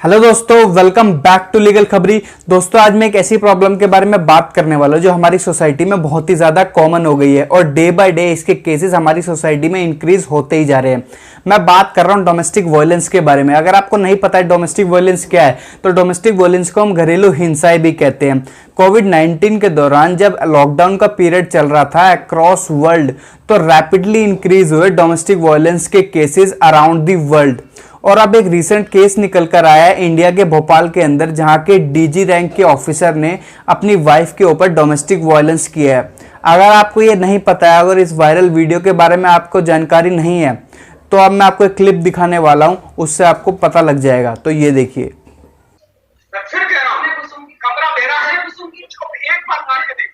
Hello दोस्तों, welcome back to legal खबरी। दोस्तों, आज मैं एक ऐसी प्रॉब्लम के बारे में बात करने वाला हूं जो हमारी सोसाइटी में बहुत ही ज्यादा कॉमन हो गई है और डे बाय डे इसके केसेस हमारी सोसाइटी में इंक्रीज होते ही जा रहे हैं। मैं बात कर रहा हूं डोमेस्टिक वायलेंस के बारे में। अगर आपको नहीं पता है डोमेस्टिक वायलेंस क्या है, तो डोमेस्टिक वायलेंस को हम घरेलू हिंसाएं भी कहते हैं। कोविड-19 के दौरान जब लॉकडाउन का पीरियड चल रहा था अक्रॉस वर्ल्ड, तो रैपिडली इंक्रीज हुए डोमेस्टिक वायलेंस के केसेस अराउंड द वर्ल्ड। और अब एक रिसेंट केस निकल कर आया है इंडिया के भोपाल के अंदर, जहां के डीजी रैंक के ऑफिसर ने अपनी वाइफ के ऊपर डोमेस्टिक वायलेंस किया है। अगर आपको ये नहीं पता है, अगर इस वायरल वीडियो के बारे में आपको जानकारी नहीं है, तो अब मैं आपको एक क्लिप दिखाने वाला हूं, उससे आपको पता लग जाएगा। तो ये देखिए। फिर कह रहा हूं, कमरा मेरा है, एक बार मार के देख।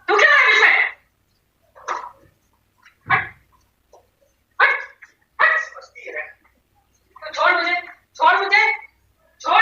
तू क्या है इसमें? छोड़ मुझे, छोड़ मुझे, छोड़।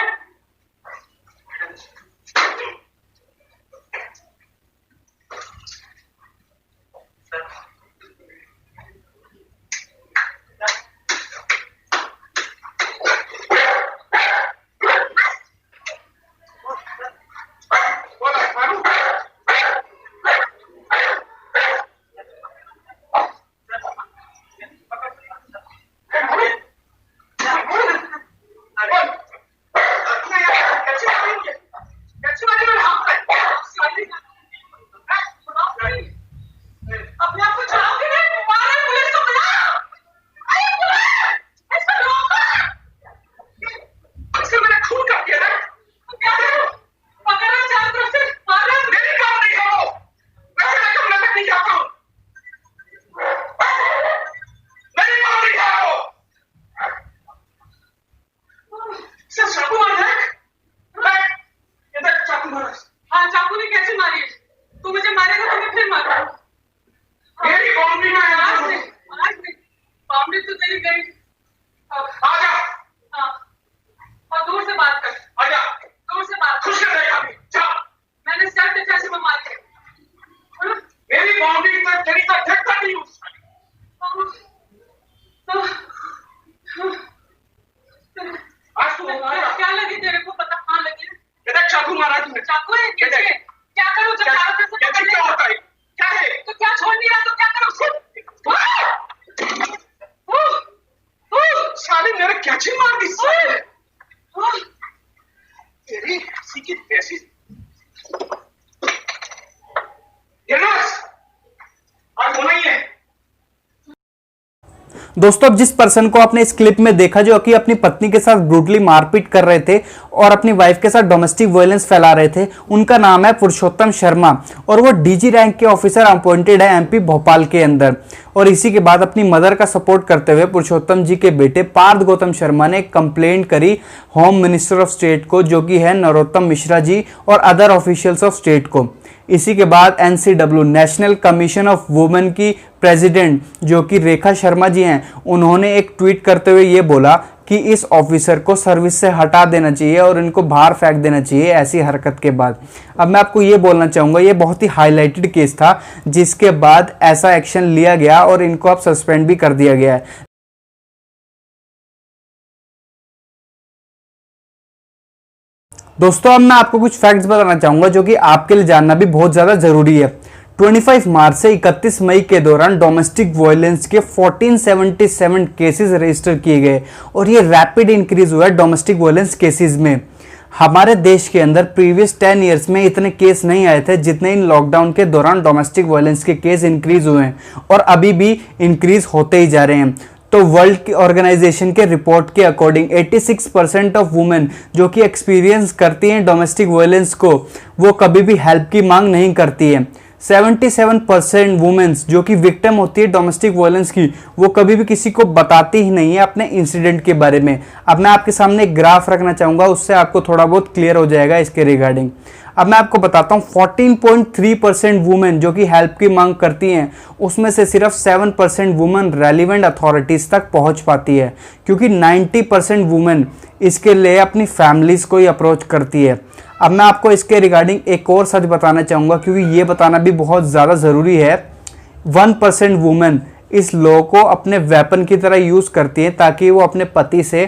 दोस्तों, अब जिस पर्सन को आपने इस क्लिप में देखा, जो कि अपनी पत्नी के साथ ब्रूटली मारपीट कर रहे थे और अपनी वाइफ के साथ डोमेस्टिक वायलेंस फैला रहे थे, उनका नाम है पुरुषोत्तम शर्मा और वो डीजी रैंक के ऑफिसर अपॉइंटेड है एमपी भोपाल के अंदर। और इसी के बाद अपनी मदर का सपोर्ट करते हुए पुरुषोत्तम जी के बेटे पार्थ गौतम शर्मा ने कंप्लेंट करी होम मिनिस्टर ऑफ स्टेट को, जो कि है नरोत्तम मिश्रा जी, और अदर ऑफिशियल्स ऑफ स्टेट को। इसी के बाद NCW national commission of women की प्रेसिडेंट, जो कि रेखा शर्मा जी हैं, उन्होंने एक ट्वीट करते हुए ये बोला कि इस ऑफिसर को सर्विस से हटा देना चाहिए और इनको बाहर फेंक देना चाहिए ऐसी हरकत के बाद। अब मैं आपको ये बोलना चाहूँगा, ये बहुत ही हाईलाइटेड केस था, जिसके बाद ऐसा एक्शन लिया गया और इनको अब सस्पेंड भी कर दिया गया है। दोस्तों, अब मैं आपको कुछ फैक्ट्स बताना चाहूंगा जो कि आपके लिए जानना भी बहुत ज्यादा जरूरी है। 25 मार्च से 31 मई के दौरान डोमेस्टिक वायलेंस के 1477 केसेस रजिस्टर किए गए और ये रैपिड इंक्रीज हुआ है डोमेस्टिक वायलेंस केसेस में। हमारे देश के अंदर प्रीवियस 10 ईयर्स में इतने केस नहीं आए थे जितने इन लॉकडाउन के दौरान डोमेस्टिक वायलेंस के केस इंक्रीज हुए हैं और अभी भी इंक्रीज होते ही जा रहे हैं। तो वर्ल्ड की ऑर्गेनाइजेशन के रिपोर्ट के अकॉर्डिंग 86% ऑफ वुमेन जो कि एक्सपीरियंस करती हैं डोमेस्टिक वायलेंस को, वो कभी भी हेल्प की मांग नहीं करती है। 77% वुमेन्स जो कि विक्टिम होती है डोमेस्टिक वायलेंस की, वो कभी भी किसी को बताती ही नहीं है अपने इंसिडेंट के बारे में। अब मैं आपके सामने एक ग्राफ रखना चाहूंगा, उससे आपको थोड़ा बहुत क्लियर हो जाएगा इसके रिगार्डिंग। अब मैं आपको बताता हूँ 14.3% वुमेन जो कि हेल्प की मांग करती हैं, उसमें से सिर्फ 7% वुमेन रेलिवेंट अथॉरिटीज तक पहुंच पाती है, क्योंकि 90% वुमेन इसके लिए अपनी फैमिलीज को ही अप्रोच करती है। अब मैं आपको इसके रिगार्डिंग एक और सच बताना चाहूँगा, क्योंकि ये बताना भी बहुत ज़्यादा ज़रूरी है। 1% वुमेन इस लॉ को अपने वेपन की तरह यूज़ करती है ताकि वो अपने पति से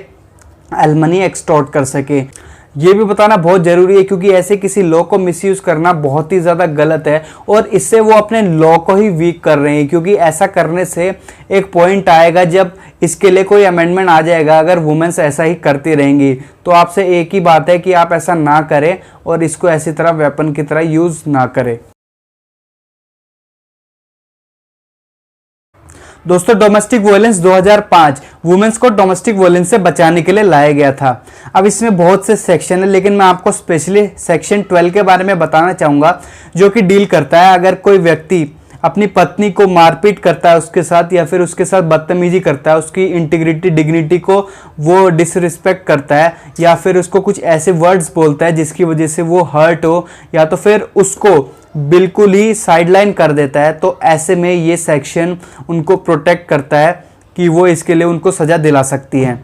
एलमनी एक्सटॉर्ट कर सके। ये भी बताना बहुत ज़रूरी है क्योंकि ऐसे किसी लॉ को मिसयूज़ करना बहुत ही ज़्यादा गलत है और इससे वो अपने लॉ को ही वीक कर रहे हैं, क्योंकि ऐसा करने से एक पॉइंट आएगा जब इसके लिए कोई अमेंडमेंट आ जाएगा अगर वुमेन्स ऐसा ही करती रहेंगी। तो आपसे एक ही बात है कि आप ऐसा ना करें और इसको ऐसी तरह वेपन की तरह यूज़ ना करें। दोस्तों, डोमेस्टिक वायलेंस 2005 वुमेन्स को डोमेस्टिक वायलेंस से बचाने के लिए लाया गया था। अब इसमें बहुत से सेक्शन है, लेकिन मैं आपको स्पेशली सेक्शन 12 के बारे में बताना चाहूँगा, जो कि डील करता है अगर कोई व्यक्ति अपनी पत्नी को मारपीट करता है उसके साथ, या फिर उसके साथ बदतमीजी करता है, उसकी इंटीग्रिटी डिग्निटी को वो डिसरिस्पेक्ट करता है, या फिर उसको कुछ ऐसे वर्ड्स बोलता है जिसकी वजह से वो हर्ट हो, या तो फिर उसको बिल्कुल ही साइडलाइन कर देता है, तो ऐसे में ये सेक्शन उनको प्रोटेक्ट करता है कि वो इसके लिए उनको सजा दिला सकती है।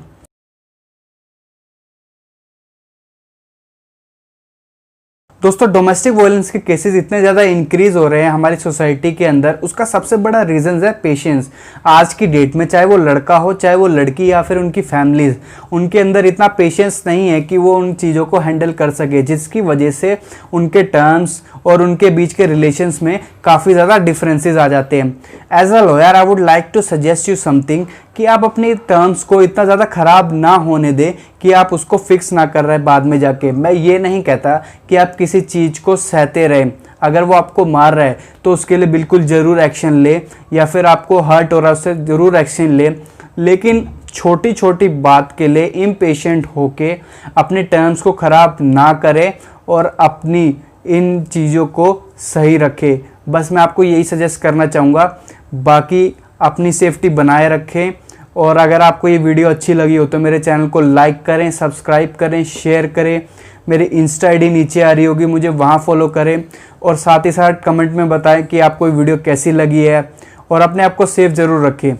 दोस्तों, डोमेस्टिक वायलेंस के केसेस इतने ज़्यादा इंक्रीज हो रहे हैं हमारी सोसाइटी के अंदर, उसका सबसे बड़ा रीज़न है पेशेंस। आज की डेट में चाहे वो लड़का हो चाहे वो लड़की या फिर उनकी फैमिलीज, उनके अंदर इतना पेशेंस नहीं है कि वो उन चीज़ों को हैंडल कर सके, जिसकी वजह से उनके टर्म्स और उनके बीच के रिलेशंस में काफ़ी ज़्यादा डिफरेंसेस आ जाते हैं। As a lawyer I would like to suggest you something कि आप अपनी टर्म्स को इतना ज़्यादा ख़राब ना होने दें कि आप उसको फिक्स ना कर रहे बाद में जाके। मैं ये नहीं कहता कि आप किसी चीज़ को सहते रहें, अगर वो आपको मार रहा है तो उसके लिए बिल्कुल ज़रूर एक्शन ले, या फिर आपको हर्ट हो रहा है उससे ज़रूर एक्शन ले, लेकिन छोटी छोटी बात के लिए इम्पेशेंट होके अपने टर्म्स को ख़राब ना करें और अपनी इन चीज़ों को सही रखें। बस मैं आपको यही सजेस्ट करना चाहूँगा। बाकी अपनी सेफ्टी बनाए रखें, और अगर आपको ये वीडियो अच्छी लगी हो तो मेरे चैनल को लाइक करें, सब्सक्राइब करें, शेयर करें। मेरी इंस्टा आईडी नीचे आ रही होगी, मुझे वहाँ फॉलो करें, और साथ ही साथ कमेंट में बताएं कि आपको ये वीडियो कैसी लगी है, और अपने आप को सेफ ज़रूर रखें।